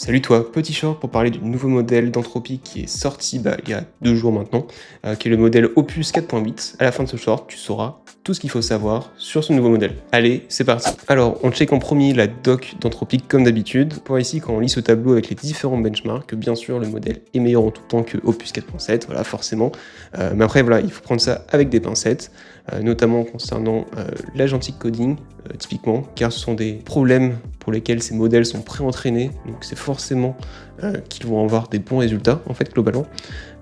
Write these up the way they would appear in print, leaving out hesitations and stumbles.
Salut toi, petit short pour parler du nouveau modèle d'Entropy qui est sorti il y a 2 jours maintenant, qui est le modèle Opus 4.8. À la fin de ce short, tu sauras tout ce qu'il faut savoir sur ce nouveau modèle. Allez, c'est parti. Alors, on check en premier la doc d'Entropy comme d'habitude. Pour ici, quand on lit ce tableau avec les différents benchmarks, bien sûr, le modèle est meilleur en tout temps que Opus 4.7, voilà, forcément. Mais après, voilà, il faut prendre ça avec des pincettes, notamment concernant l'agentic coding, typiquement, car ce sont des problèmes pour lesquels ces modèles sont pré-entraînés, donc c'est forcément qu'ils vont avoir des bons résultats, en fait, globalement.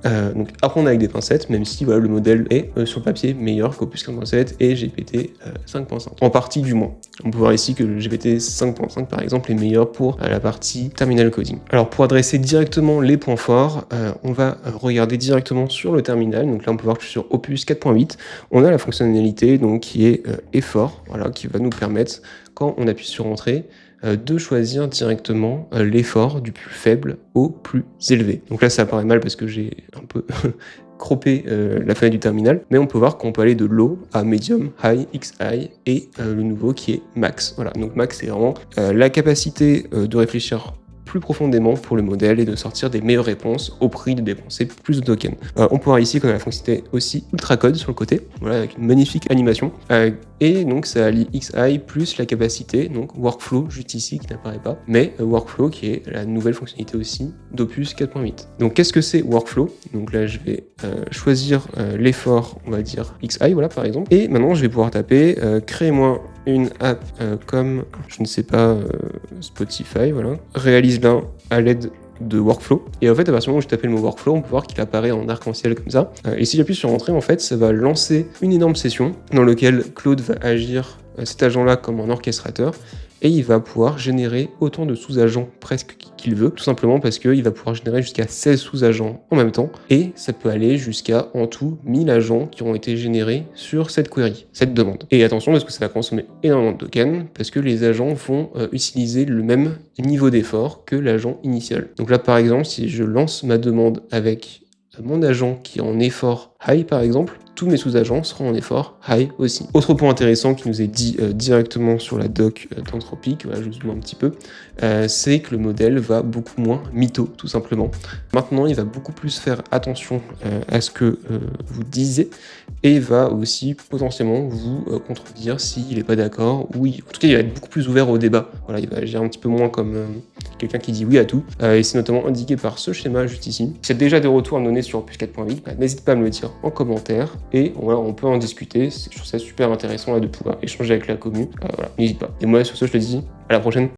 Donc à prendre avec des pincettes, même si voilà, le modèle est sur le papier meilleur qu'Opus 4.7 et GPT 5.5. En partie du moins. On peut voir ici que le GPT 5.5 par exemple est meilleur pour la partie terminal coding. Alors pour adresser directement les points forts, on va regarder directement sur le terminal. Donc là on peut voir que sur Opus 4.8, on a la fonctionnalité donc, qui est effort, voilà, qui va nous permettre, quand on appuie sur entrée, de choisir directement l'effort du plus faible au plus élevé. Donc là ça apparaît mal parce que j'ai un peu croppé la fenêtre du terminal, mais on peut voir qu'on peut aller de low à medium, high, XI et le nouveau qui est max. Voilà, donc max c'est vraiment la capacité de réfléchir plus profondément pour le modèle et de sortir des meilleures réponses au prix de dépenser plus de tokens. On peut voir ici qu'on a la fonctionnalité aussi ultra code sur le côté, voilà, avec une magnifique animation. Et donc ça allie XI plus la capacité, donc workflow juste ici qui n'apparaît pas, mais workflow qui est la nouvelle fonctionnalité aussi d'Opus 4.8. Donc qu'est-ce que c'est workflow? Donc là je vais choisir l'effort, on va dire XI, voilà par exemple, et maintenant je vais pouvoir taper créez-moi une app comme, je ne sais pas, Spotify, voilà, réalise-la à l'aide de workflow. Et en fait, à partir du moment où je tape le mot workflow, on peut voir qu'il apparaît en arc-en-ciel comme ça. Et si j'appuie sur entrée, en fait, ça va lancer une énorme session dans laquelle Claude va agir cet agent-là comme un orchestrateur et il va pouvoir générer autant de sous-agents presque qu'il veut, tout simplement parce qu'il va pouvoir générer jusqu'à 16 sous-agents en même temps, et ça peut aller jusqu'à en tout 1000 agents qui ont été générés sur cette query, cette demande. Et attention parce que ça va consommer énormément de tokens, parce que les agents vont utiliser le même niveau d'effort que l'agent initial. Donc là par exemple, si je lance ma demande avec mon agent qui est en effort high par exemple, tous mes sous-agents seront en effort high aussi. Autre point intéressant qui nous est dit directement sur la doc d'Entropy, voilà, je zoome un petit peu, c'est que le modèle va beaucoup moins mytho, tout simplement. Maintenant, il va beaucoup plus faire attention à ce que vous disiez et va aussi potentiellement vous contredire s'il n'est pas d'accord, ou en tout cas, il va être beaucoup plus ouvert au débat. Voilà, il va agir un petit peu moins comme quelqu'un qui dit oui à tout, et c'est notamment indiqué par ce schéma juste ici. Si tu as déjà des retours à me donner sur Opus 4.8, n'hésite pas à me le dire en commentaire, et voilà, on peut en discuter. Je trouve ça super intéressant là, de pouvoir échanger avec la commu. Voilà, n'hésite pas. Et moi, sur ce, je te dis à la prochaine.